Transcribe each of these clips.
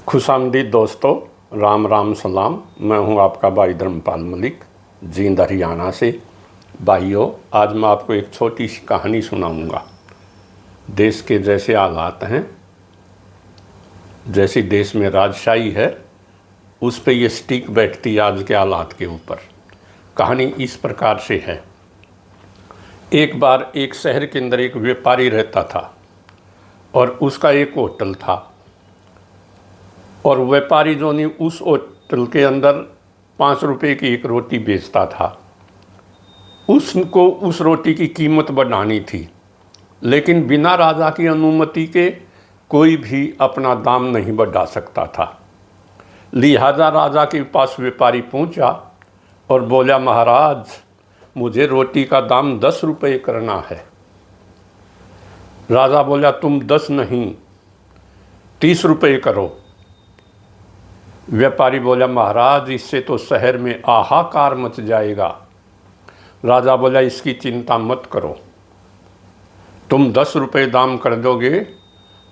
खुशामदीद दोस्तों, राम राम सलाम। मैं हूं आपका भाई धर्मपाल मलिक, जींद हरियाणा से। भाइयों, आज मैं आपको एक छोटी सी कहानी सुनाऊंगा। देश के जैसे हालात हैं, जैसी देश में राजशाही है, उस पे ये स्टिक बैठती है आज के हालात के ऊपर। कहानी इस प्रकार से है। एक बार एक शहर के अंदर एक व्यापारी रहता था और उसका एक होटल था। और व्यापारी जो नहीं, उस होटल के अंदर 5 रुपये की एक रोटी बेचता था। उसको उस रोटी की कीमत बढ़ानी थी, लेकिन बिना राजा की अनुमति के कोई भी अपना दाम नहीं बढ़ा सकता था। लिहाजा राजा के पास व्यापारी पहुंचा और बोला, महाराज, मुझे रोटी का दाम 10 रुपये करना है। राजा बोला, तुम 10 नहीं 30 रुपये करो। व्यापारी बोला, महाराज, इससे तो शहर में हाहाकार मच जाएगा। राजा बोला, इसकी चिंता मत करो, तुम 10 रुपये दाम कर दोगे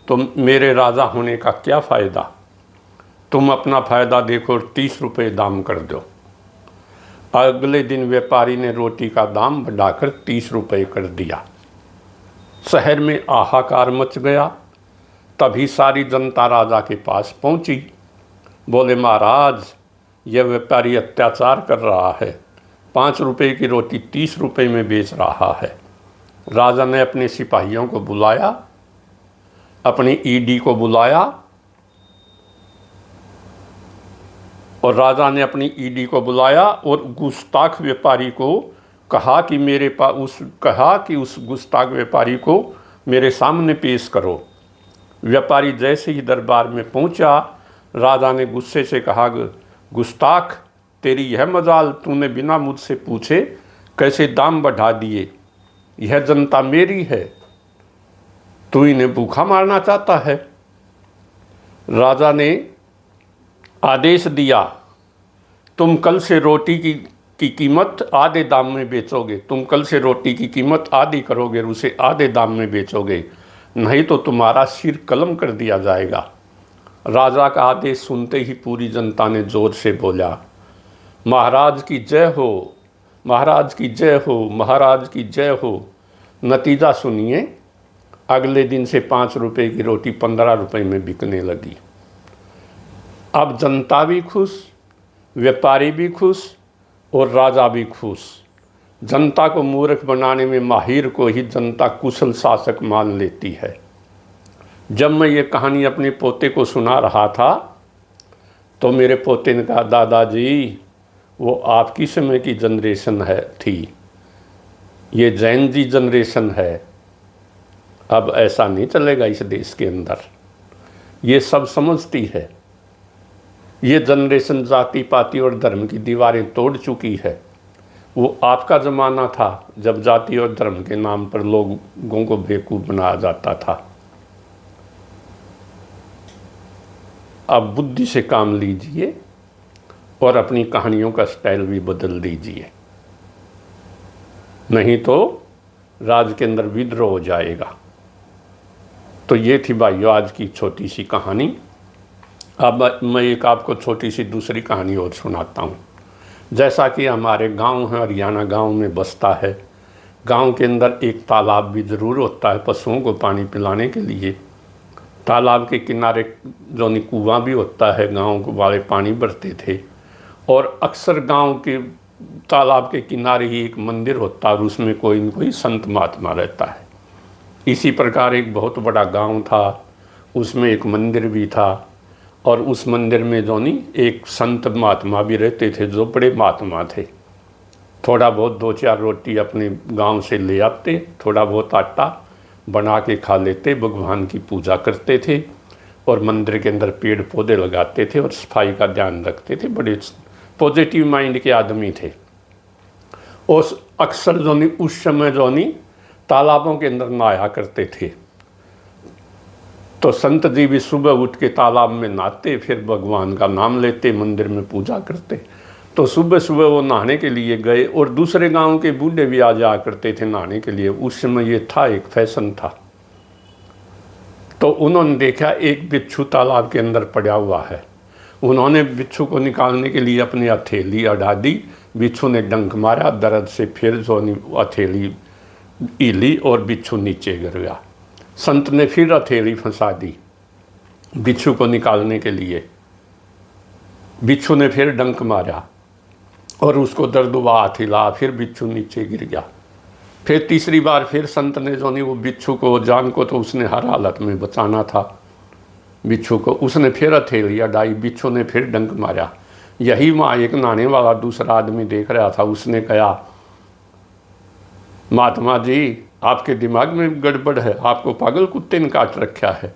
तो मेरे राजा होने का क्या फ़ायदा। तुम अपना फ़ायदा देखो और 30 रुपये दाम कर दो। अगले दिन व्यापारी ने रोटी का दाम बढ़ाकर 30 रुपये कर दिया। शहर में हाहाकार मच गया। तभी सारी जनता राजा के पास पहुंची। बोले, महाराज, यह व्यापारी अत्याचार कर रहा है, 5 रुपये की रोटी 30 रुपये में बेच रहा है। राजा ने अपने सिपाहियों को बुलाया, अपनी ईडी को बुलाया, और राजा ने अपनी ईडी को बुलाया और गुस्ताख व्यापारी को कहा कि उस गुस्ताख व्यापारी को मेरे सामने पेश करो। व्यापारी जैसे ही दरबार में पहुंचा, राजा ने गुस्से से कहा, गुस्ताख, तेरी यह मजाल, तूने बिना मुझसे पूछे कैसे दाम बढ़ा दिए। यह जनता मेरी है, तू इन्हें भूखा मारना चाहता है। राजा ने आदेश दिया, तुम कल से रोटी की कीमत आधे दाम में बेचोगे। तुम कल से रोटी की कीमत आधी करोगे और उसे आधे दाम में बेचोगे, नहीं तो तुम्हारा सिर कलम कर दिया जाएगा। राजा का आदेश सुनते ही पूरी जनता ने जोर से बोला, महाराज की जय हो, महाराज की जय हो, महाराज की जय हो। नतीजा सुनिए, अगले दिन से 5 रुपये की रोटी 15 रुपये में बिकने लगी। अब जनता भी खुश, व्यापारी भी खुश और राजा भी खुश। जनता को मूर्ख बनाने में माहिर को ही जनता कुशल शासक मान लेती है। जब मैं ये कहानी अपने पोते को सुना रहा था तो मेरे पोते ने कहा, दादाजी, वो आपकी समय की जनरेशन थी, ये जैन जी जनरेशन है। अब ऐसा नहीं चलेगा इस देश के अंदर। ये सब समझती है। ये जनरेशन जाति पाति और धर्म की दीवारें तोड़ चुकी है। वो आपका ज़माना था जब जाति और धर्म के नाम पर लोगों को बेवकूफ़ बनाया जाता था। अब बुद्धि से काम लीजिए और अपनी कहानियों का स्टाइल भी बदल दीजिए, नहीं तो राज के अंदर विद्रोह हो जाएगा। तो ये थी भाइयों आज की छोटी सी कहानी। अब मैं एक आपको छोटी सी दूसरी कहानी और सुनाता हूँ। जैसा कि हमारे गांव है, हरियाणा गांव में बसता है। गांव के अंदर एक तालाब भी ज़रूर होता है पशुओं को पानी पिलाने के लिए। तालाब के किनारे जो कुआं भी होता है, गांव वाले पानी भरते थे। और अक्सर गांव के तालाब के किनारे ही एक मंदिर होता है और उसमें कोई न कोई संत महात्मा रहता है। इसी प्रकार एक बहुत बड़ा गांव था, उसमें एक मंदिर भी था और उस मंदिर में एक संत महात्मा भी रहते थे जो बड़े महात्मा थे। थोड़ा बहुत 2-4 रोटी अपने गांव से ले आते, थोड़ा बहुत आटा बना के खा लेते, भगवान की पूजा करते थे और मंदिर के अंदर पेड़ पौधे लगाते थे और सफाई का ध्यान रखते थे। बड़े पॉजिटिव माइंड के आदमी थे। और अक्सर उस समय तालाबों के अंदर नहाया करते थे। तो संत जी भी सुबह उठ के तालाब में नहाते, फिर भगवान का नाम लेते, मंदिर में पूजा करते। तो सुबह सुबह वो नहाने के लिए गए और दूसरे गांव के बूढ़े भी आ जाया करते थे नहाने के लिए। उस समय ये था, एक फैशन था। तो उन्होंने देखा एक बिच्छू तालाब के अंदर पड़ा हुआ है। उन्होंने बिच्छू को निकालने के लिए अपनी हथेली अड़ा दी। बिच्छू ने डंक मारा, दर्द से फिर जो हथेली हिली और बिच्छू नीचे गिर गया। संत ने फिर हथेली फंसा दी बिच्छू को निकालने के लिए। बिच्छू ने फिर डंक मारा और उसको दर्द हुआ, हाथ हिला, फिर बिच्छू नीचे गिर गया। फिर तीसरी बार फिर संत ने जो नहीं वो बिच्छू को, जान को तो उसने हर हालत में बचाना था बिच्छू को, उसने फिर हथेली अड़ाई, बिच्छू ने फिर डंक मारा। यही वहाँ एक नहाने वाला दूसरा आदमी देख रहा था। उसने कहा, महात्मा जी आपके दिमाग में गड़बड़ है, आपको पागल कुत्ते ने काट रखा है,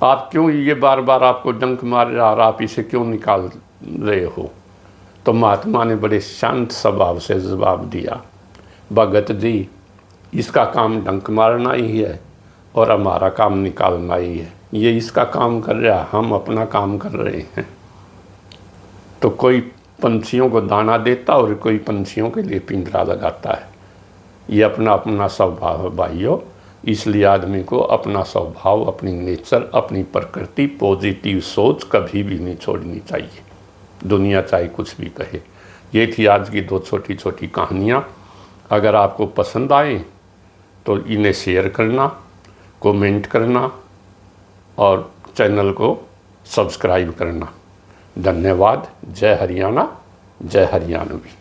आप क्यों ये बार बार आपको डंक मार रहा और आप इसे क्यों निकाल रहे हो। तो महात्मा ने बड़े शांत स्वभाव से जवाब दिया, भगत जी इसका काम डंक मारना ही है और हमारा काम निकालना ही है। ये इसका काम कर रहा है, हम अपना काम कर रहे हैं। तो कोई पंछियों को दाना देता और कोई पंछियों के लिए पिंजरा लगाता है। ये अपना अपना स्वभाव है भाइयों। इसलिए आदमी को अपना स्वभाव, अपनी नेचर, अपनी प्रकृति, पॉजिटिव सोच कभी भी नहीं छोड़नी चाहिए, दुनिया चाहे कुछ भी कहे। ये थी आज की 2 छोटी छोटी कहानियाँ। अगर आपको पसंद आए तो इन्हें शेयर करना, कमेंट करना और चैनल को सब्सक्राइब करना। धन्यवाद। जय हरियाणा, जय हरियाणवी।